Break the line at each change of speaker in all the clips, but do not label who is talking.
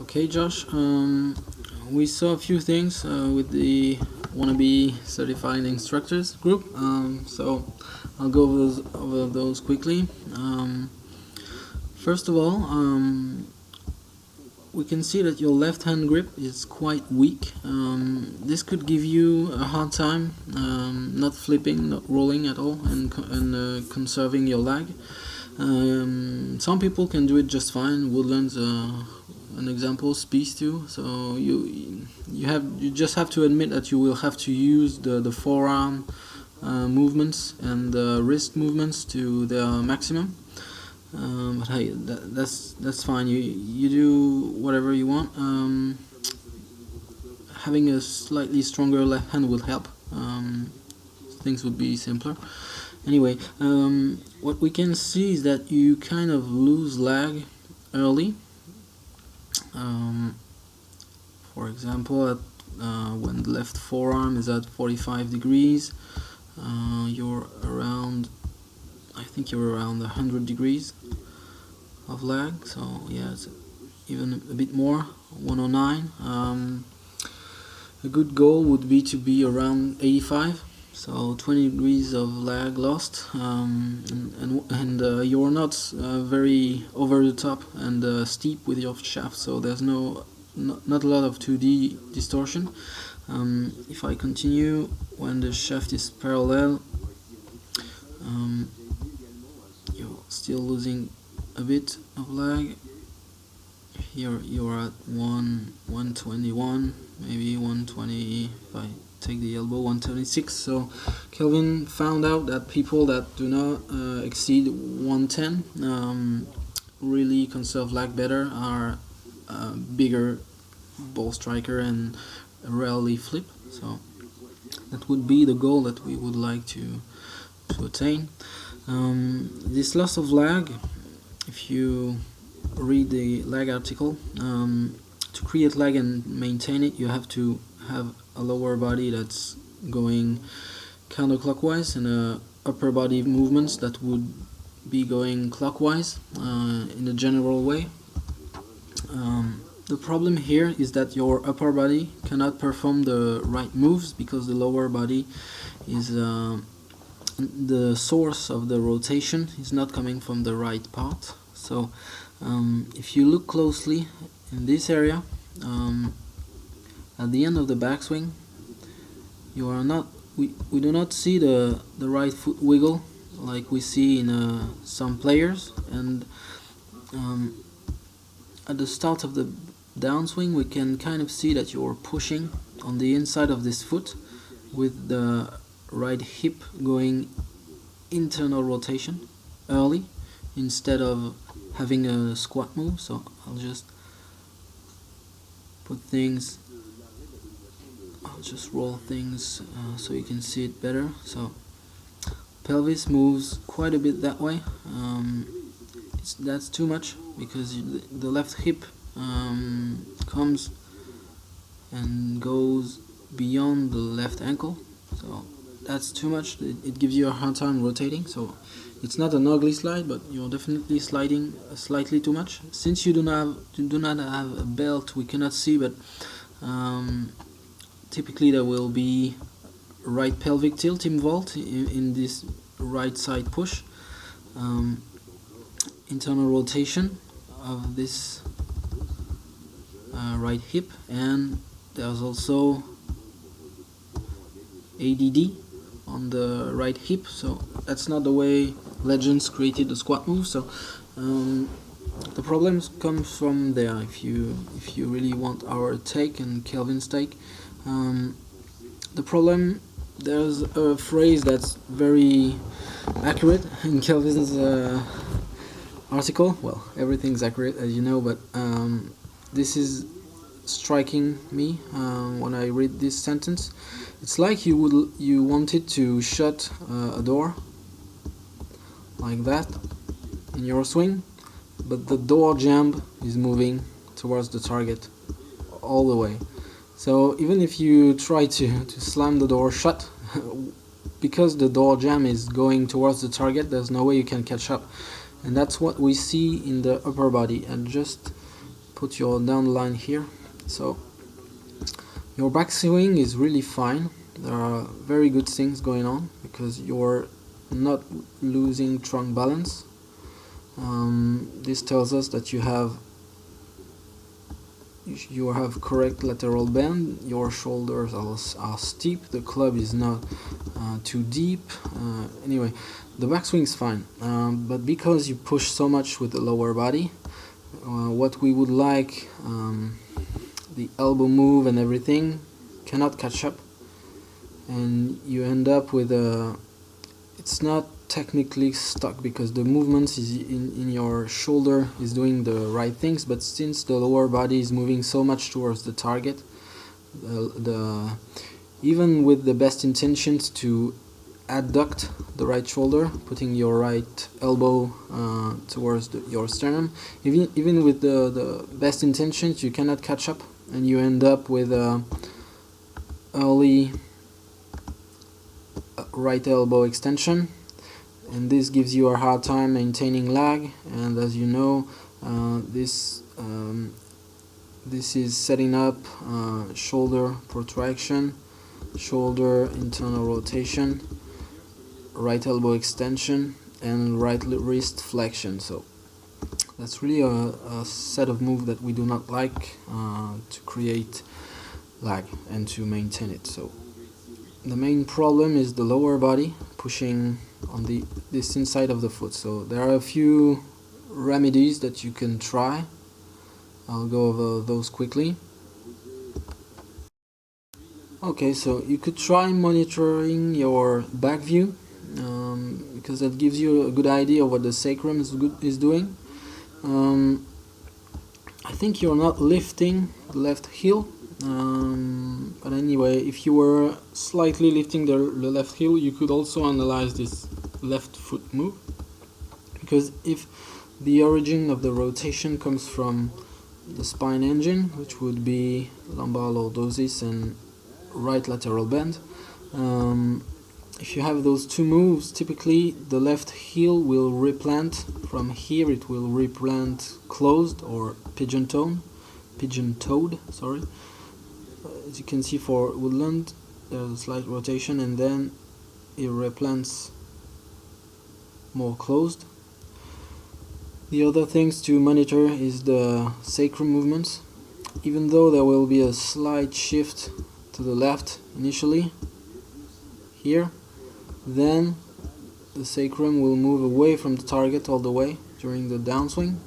Okay, Josh. We saw a few things with the wannabe certified instructors group. So I'll go over those quickly. First of all, we can see that your left hand grip is quite weak. This could give you a hard time not flipping, not rolling at all, and conserving your lag. Some people can do it just fine. Woodland's an example, Speeds too. So you just have to admit that you will have to use the forearm movements and the wrist movements to their maximum. But hey, that's fine. You do whatever you want. Having a slightly stronger left hand will help. Things would be simpler. Anyway, what we can see is that you kind of lose lag early. For example, when the left forearm is at 45 degrees, you're around, I think you're around 100 degrees of lag. So yeah, it's even a bit more, 109. A good goal would be to be around 85. So 20 degrees of lag lost, and you're not very over the top and steep with your shaft, so there's not a lot of 2D distortion. If I continue, when the shaft is parallel, you're still losing a bit of lag. Here you're at 121, maybe 120 if I take the elbow, 126. So Kelvin found out that people that do not exceed 110 really conserve lag better, are bigger ball striker and rarely flip. So that would be the goal that we would like to attain. This loss of lag, if you read the lag article, to create lag and maintain it, you have to have a lower body that's going counterclockwise and a upper body movements that would be going clockwise in a general way. The problem here is that your upper body cannot perform the right moves because the lower body is the source of the rotation is not coming from the right part. So if you look closely in this area, at the end of the backswing, you are not. We do not see the right foot wiggle like we see in some players, and at the start of the downswing, we can kind of see that you're pushing on the inside of this foot with the right hip going internal rotation early instead of having a squat move. So I'll just roll things so you can see it better. So pelvis moves quite a bit that way. That's too much because the left hip comes and goes beyond the left ankle. So that's too much. It gives you a hard time rotating. So it's not an ugly slide, but you're definitely sliding slightly too much. Since you do not have a belt, we cannot see, but typically there will be right pelvic tilt involved in this right side push, internal rotation of this right hip, and there's also ADD on the right hip. So that's not the way legends created the squat move. So the problems come from there. If you really want our take and Kelvin's take, the problem, there's a phrase that's very accurate in Kelvin's article. Well, everything's accurate, as you know, but this is striking me when I read this sentence. It's like you wanted to shut a door like that in your swing, but the door jamb is moving towards the target all the way. So even if you try to slam the door shut, because the door jamb is going towards the target, there's no way you can catch up. And that's what we see in the upper body. And just put your down line here. So your backswing is really fine. There are very good things going on because you're not losing trunk balance. This tells us that you have correct lateral bend, your shoulders are steep, the club is not too deep. Anyway, the backswing is fine, but because you push so much with the lower body, what we would like, the elbow move and everything, cannot catch up, and you end up with it's not technically stuck because the movements is in your shoulder is doing the right things, but since the lower body is moving so much towards the target, even with the best intentions to adduct the right shoulder, putting your right elbow towards your sternum, even with the best intentions, you cannot catch up, and you end up with early right elbow extension, and this gives you a hard time maintaining lag. And as you know, this is setting up shoulder protraction, shoulder internal rotation, right elbow extension, and right wrist flexion. So that's really a set of moves that we do not like to create lag and to maintain it. So the main problem is the lower body pushing on this inside of the foot. So there are a few remedies that you can try. I'll go over those quickly. Okay, so you could try monitoring your back view, because that gives you a good idea of what the sacrum is doing. I think you're not lifting the left heel, but anyway, if you were slightly lifting the left heel, you could also analyze this left foot move, because if the origin of the rotation comes from the spine engine, which would be lumbar lordosis and right lateral bend, if you have those two moves, typically the left heel will replant from here. It will replant closed or pigeon-toed. Sorry. As you can see for Woodland, there's a slight rotation, and then it replants more closed. The other things to monitor is the sacrum movements. Even though there will be a slight shift to the left initially here, then the sacrum will move away from the target all the way during the downswing.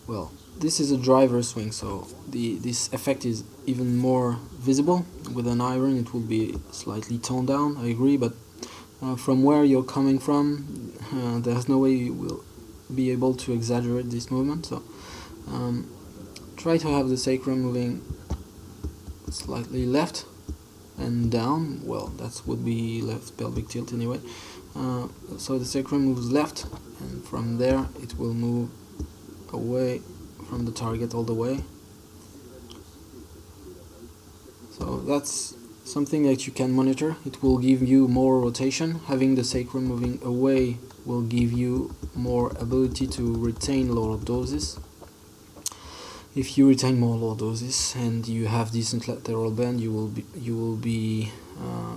Well, this is a driver swing, so this effect is even more visible. With an iron it will be slightly toned down, I agree, but from where you're coming from, there's no way you will be able to exaggerate this movement. So try to have the sacrum moving slightly left and down. Well, that would be left pelvic tilt anyway. So the sacrum moves left, and from there it will move away from the target all the way. So that's something that you can monitor. It will give you more rotation. Having the sacrum moving away will give you more ability to retain lordosis. If you retain more lordosis and you have decent lateral bend, you will be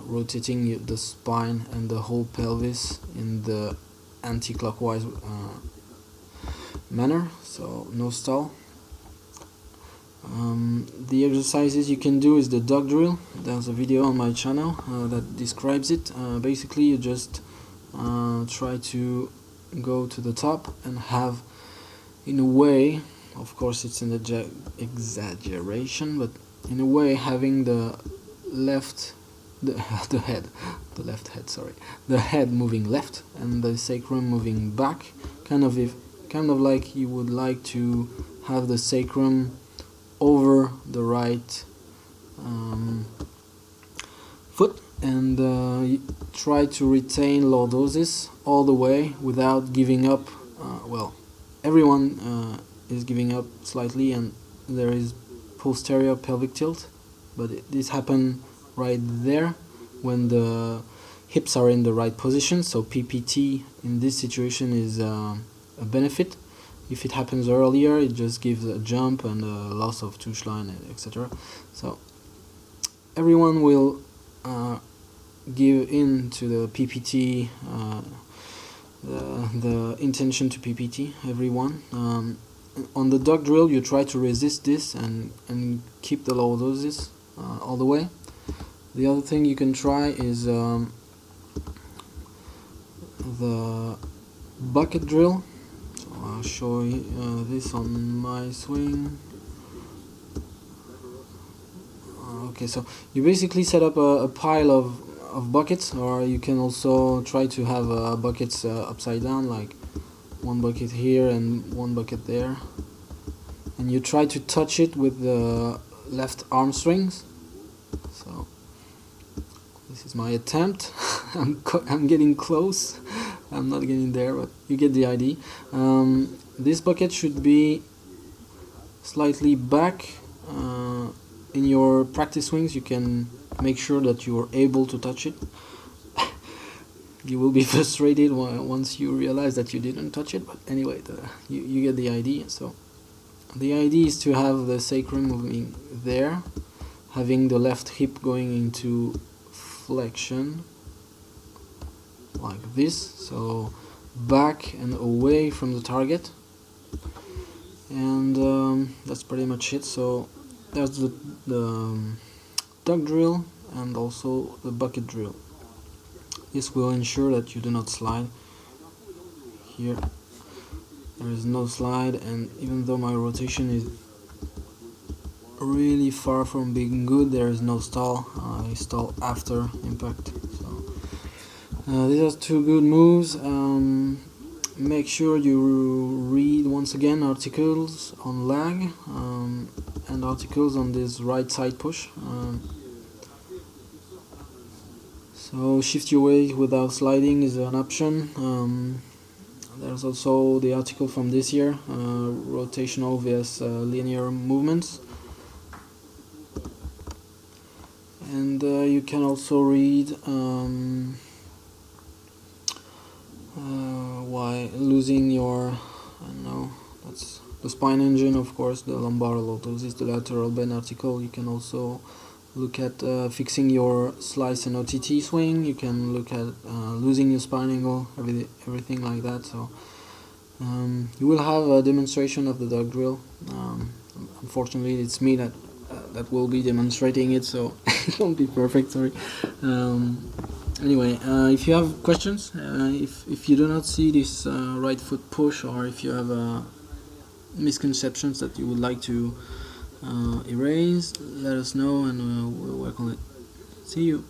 rotating the spine and the whole pelvis in the anti-clockwise manner, so no stall. The exercises you can do is the dog drill. There's a video on my channel that describes it. Basically, you just try to go to the top and have, in a way, of course it's an exaggeration, but in a way having the head moving left and the sacrum moving back, kind of like you would like to have the sacrum over the right foot, and try to retain lordosis all the way without giving up. Well, everyone is giving up slightly, and there is posterior pelvic tilt, but this happens right there when the hips are in the right position. So PPT in this situation is a benefit, If it happens earlier, it just gives a jump and a loss of Touchline, etc. So everyone will give in to the PPT, the intention to PPT, everyone. On the duck drill, you try to resist this and keep the low doses all the way. The other thing you can try is the bucket drill. So I'll show you this on my swing. Okay, so you basically set up a pile of buckets, or you can also try to have buckets upside down, like one bucket here and one bucket there, and you try to touch it with the left arm strings. So this is my attempt. I'm getting close. I'm not getting there, but you get the idea. This bucket should be slightly back. In your practice swings, you can make sure that you are able to touch it. You will be frustrated once you realize that you didn't touch it, but anyway, you get the idea. So the idea is to have the sacrum moving there, having the left hip going into flexion like this, so back and away from the target, and that's pretty much it. So there's the duck drill and also the bucket drill. This will ensure that you do not slide. Here there is no slide, and even though my rotation is really far from being good, there is no stall. I stall after impact. So these are two good moves. Make sure you read once again articles on lag and articles on this right side push. So shift your weight without sliding is an option. There's also the article from this year, rotational vs linear movements. And you can also read why losing your, I don't know, that's the spine engine, of course, the lumbar lordosis, the lateral bend article. You can also look at fixing your slice and OTT swing. You can look at losing your spine angle, everything like that. So you will have a demonstration of the duck drill. Unfortunately, it's me that will be demonstrating it, so it won't be perfect, sorry. Anyway, if you have questions, if you do not see this right foot push, or if you have misconceptions that you would like to erase, let us know and we'll work on it. See you.